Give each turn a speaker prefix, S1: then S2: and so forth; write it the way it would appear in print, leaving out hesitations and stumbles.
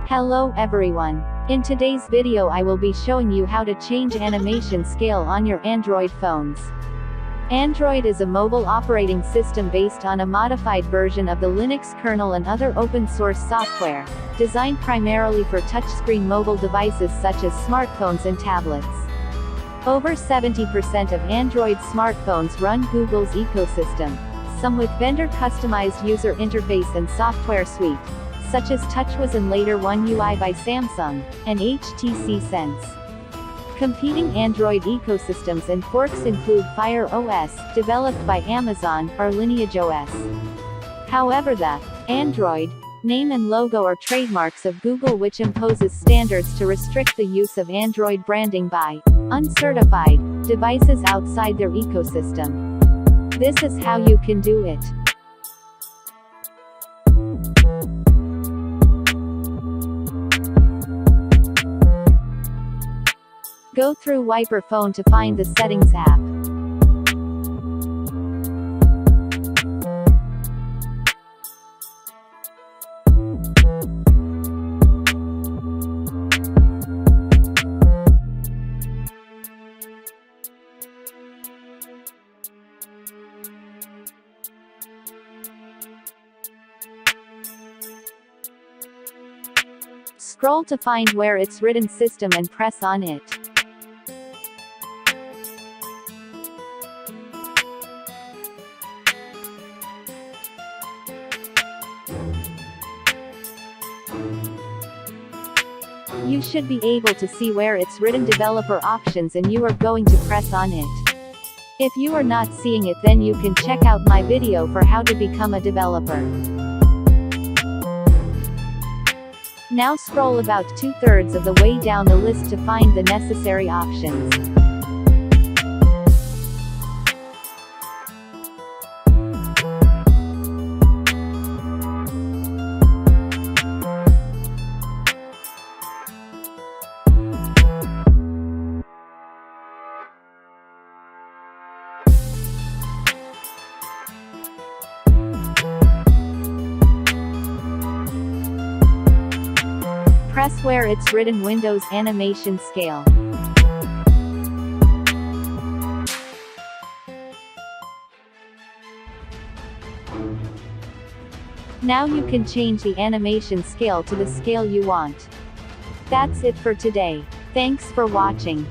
S1: Hello everyone. In today's video I will be showing you how to change animation scale on your Android phones. Android is a mobile operating system based on a modified version of the Linux kernel and other open-source software, designed primarily for touchscreen mobile devices such as smartphones and tablets. Over 70% of Android smartphones run Google's ecosystem, some with vendor-customized user interface and software suite, such as TouchWiz and later One UI by Samsung, and HTC Sense. Competing Android ecosystems and forks include Fire OS, developed by Amazon, or Lineage OS. However, the Android name and logo are trademarks of Google, which imposes standards to restrict the use of Android branding by uncertified devices outside their ecosystem. This is how you can do it. Go through Wiper Phone to find the Settings app. Scroll to find where it's written System and press on it. You should be able to see where it's written Developer Options and you are going to press on it. If you are not seeing it, then you can check out my video for how to become a developer. Now scroll about 2/3 of the way down the list to find the necessary options. Press where it's written Windows Animation Scale. Now you can change the animation scale to the scale you want. That's it for today. Thanks for watching.